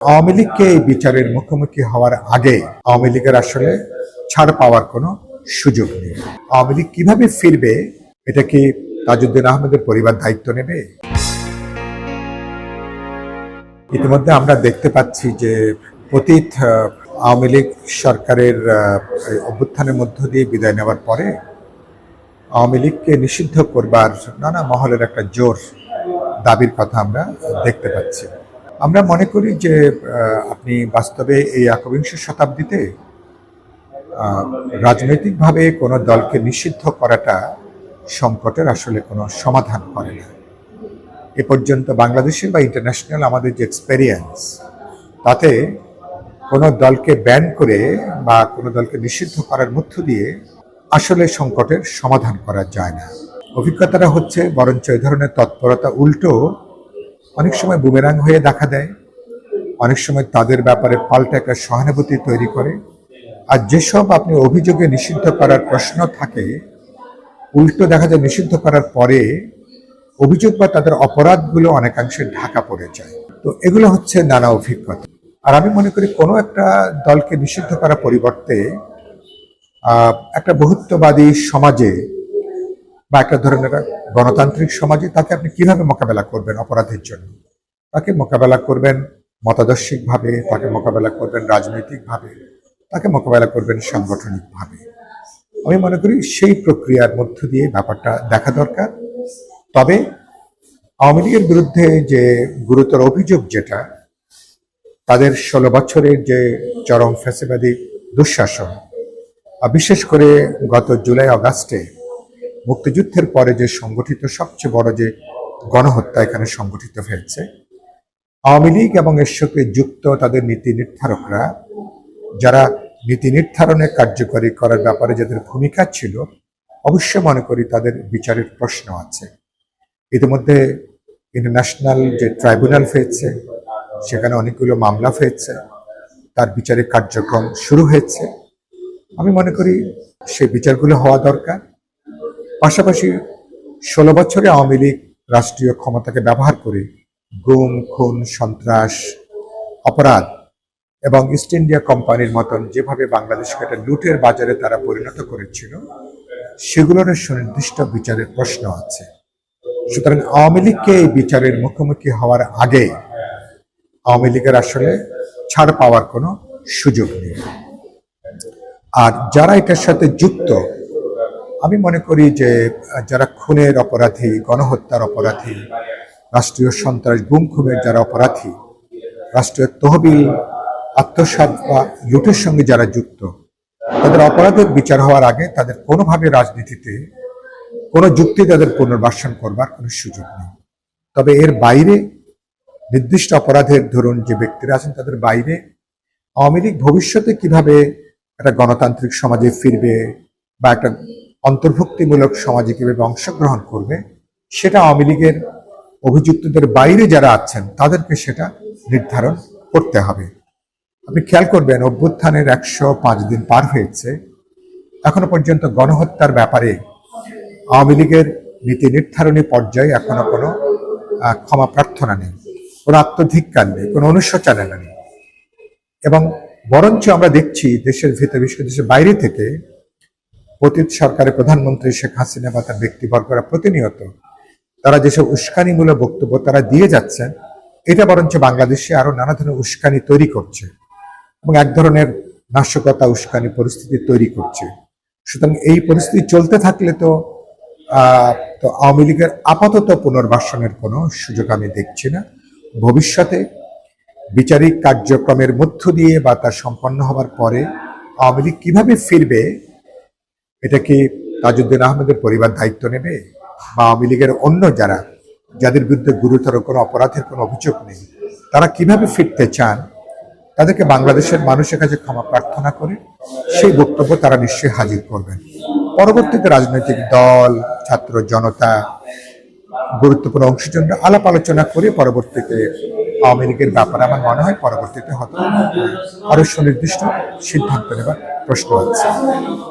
আওয়ামী লীগকে এই বিচারের মুখোমুখি হওয়ার আগে আওয়ামী লীগের আসলে ছাড় পাওয়ার কোনো সুযোগ নেই। আওয়ামী লীগ কিভাবে ফিরবে, এটা কি তাজউদ্দিন আহমেদের পরিবার দায়িত্ব নেবে? ইতিমধ্যে আমরা দেখতে পাচ্ছি যে অতীত আওয়ামী লীগ সরকারের অভ্যুত্থানের মধ্য দিয়ে বিদায় নেওয়ার পরে আওয়ামী লীগকে নিষিদ্ধ করবার নানা মহলের একটা জোর দাবির কথা আমরা দেখতে পাচ্ছি। আমরা মনে করি যে আপনি বাস্তবে এই একবিংশ শতাব্দীতে রাজনৈতিকভাবে কোনো দলকে নিষিদ্ধ করাটা সংকটের আসলে কোনো সমাধান করে না। এ পর্যন্ত বাংলাদেশের বা ইন্টারন্যাশনাল আমাদের যে এক্সপেরিয়েন্স, তাতে কোনো দলকে ব্যান করে বা কোনো দলকে নিষিদ্ধ করার মধ্য দিয়ে আসলে সংকটের সমাধান করা যায় না। অভিজ্ঞতাটা হচ্ছে বরঞ্চ এই ধরনের তৎপরতা উল্টো অনেক সময় বুমেরাং হয়ে দেখা দেয়, অনেক সময় তাদের ব্যাপারে পাল্টা একটা সহানুভূতি তৈরি করে। আর যেসব আপনি অভিযোগে নিষিদ্ধ করার প্রশ্ন থাকে, উল্টো দেখা যায় নিষিদ্ধ করার পরে অভিযোগ বা তাদের অপরাধগুলো অনেকাংশে ঢাকা পড়ে যায়। তো এগুলো হচ্ছে নানা অভিজ্ঞতা। আর আমি মনে করি কোনো একটা দলকে নিষিদ্ধ করার পরিবর্তে একটা বহুত্ববাদী সমাজে বা একটা ধরনের গণতান্ত্রিক সমাজে তাকে আপনি কিভাবে মোকাবেলা করবেন অপরাধের জন্য? তাকে মোকাবেলা করবেন মতাদর্শিকভাবে, তাকে মোকাবেলা করবেন রাজনৈতিকভাবে, তাকে মোকাবেলা করবেন সাংগঠনিকভাবে। আমি মনে করি সেই প্রক্রিয়ার মধ্য দিয়ে ব্যাপারটা দেখা দরকার। তবে আওয়ামী লীগের বিরুদ্ধে যে গুরুতর অভিযোগ, যেটা তাদের 16 বছরের যে চরম ফ্যাসিবাদী দুঃশাসন, বিশেষ করে গত জুলাই আগস্টে মুক্তিযুদ্ধের পরে যে সংগঠিত সবচেয়ে বড় যে গণহত্যা এখানে সংগঠিত হয়েছে, আওয়ামী লীগ এবং এর সাথে যুক্ত তাদের নীতি নির্ধারকরা, যারা নীতি নির্ধারণে কার্যকরী করার ব্যাপারে যাদের ভূমিকা ছিল, অবশ্যই মনে করি তাদের বিচারের প্রশ্ন আছে। ইতিমধ্যে ইন্টারন্যাশনাল যে ট্রাইব্যুনাল হয়েছে, সেখানে অনেকগুলো মামলা হয়েছে, তার বিচারিক কার্যক্রম শুরু হয়েছে। আমি মনে করি সেই বিচারগুলো হওয়া দরকার। পাশাপাশি 16 বছরে আওয়ামী লীগ রাষ্ট্রীয় ক্ষমতাকে ব্যবহার করে গুম, খুন, সন্ত্রাস, অপরাধ এবং ইস্ট ইন্ডিয়া কোম্পানির মতন যেভাবে বাংলাদেশকে একটা লুটের বাজারে তারা পরিণত করেছিল, সেগুলোর সুনির্দিষ্ট বিচারের প্রশ্ন আছে। সুতরাং আওয়ামী লীগকে এই বিচারের মুখোমুখি হওয়ার আগে আওয়ামী লীগের আসলে ছাড় পাওয়ার কোনো সুযোগ নেই। আর যারা এটার সাথে যুক্ত, আমি মনে করি যে যারা খুনের অপরাধী, গণহত্যার অপরাধী, রাষ্ট্রীয় সন্ত্রাস, গুম খুনের যারা অপরাধী, রাষ্ট্রীয় তহবিল আত্মসাৎ বা লুটের সঙ্গে যারা যুক্ত, তাদের অপরাধের বিচার হওয়ার আগে তাদের কোনোভাবে রাজনীতিতে কোনো যুক্তি তাদের পুনর্বাসন করবার কোনো সুযোগ নেই। তবে এর বাইরে নির্দিষ্ট অপরাধের ধরুন যে ব্যক্তিরা আছেন, তাদের বাইরে আওয়ামী লীগ ভবিষ্যতে কিভাবে একটা গণতান্ত্রিক সমাজে ফিরবে বা একটা অন্তর্ভুক্তিমূলক সমাজে কিভাবে অংশগ্রহণ করবে, সেটা আওয়ামী লীগের অভিযুক্তদের বাইরে যারা আছেন তাদেরকে সেটা নির্ধারণ করতে হবে। আপনি খেয়াল করবেন, অভ্যুত্থানের 105 দিন পার হয়েছে, এখনো পর্যন্ত গণহত্যার ব্যাপারে আওয়ামী লীগের নীতি নির্ধারণী পর্যায়ে এখনো কোনো ক্ষমা প্রার্থনা নেই, কোনো আত্মধিক্কার নেই, কোনো অনুশোচনা নেই। এবং বরঞ্চ আমরা দেখছি দেশের ভিতরে, বিশেষ দেশের বাইরে থেকে অতীত সরকারের প্রধানমন্ত্রী শেখ হাসিনা বা তার ব্যক্তিবর্গরা প্রতিনিয়ত তারা যেসব উস্কানিমূলক বক্তব্য তারা দিয়ে যাচ্ছেন, এটা বরঞ্চ বাংলাদেশে আরো নানা ধরনের উস্কানি তৈরি করছে এবং এক ধরনের নাশকতা উস্কানি পরিস্থিতি তৈরি করছে। সুতরাং এই পরিস্থিতি চলতে থাকলে তো আওয়ামী লীগের আপাতত পুনর্বাসনের কোনো সুযোগ আমি দেখছি না। ভবিষ্যতে বিচারিক কার্যক্রমের মধ্য দিয়ে বা তার সম্পন্ন হবার পরে আওয়ামী লীগ কিভাবে ফিরবে, এটা কি তাজউদ্দিন আহমেদের পরিবার দায়িত্ব নেবে, বা আওয়ামী লীগের অন্য যাদের বিরুদ্ধে গুরুতর কোনো অপরাধের কোনো অভিযোগ নেই, তারা কিভাবে ফিরতে চান, তাদেরকে বাংলাদেশের মানুষের কাছে ক্ষমা প্রার্থনা করে সেই বক্তব্য তারা নিশ্চয়ই হাজির করবেন। পরবর্তীতে রাজনৈতিক দল, ছাত্র জনতা, গুরুত্বপূর্ণ অংশীজন আলাপ আলোচনা করে পরবর্তীতে আওয়ামী লীগের ব্যাপারে আমার মনে হয় পরবর্তীতে হয়তো আরো সুনির্দিষ্ট সিদ্ধান্ত নেবার প্রশ্ন আছে।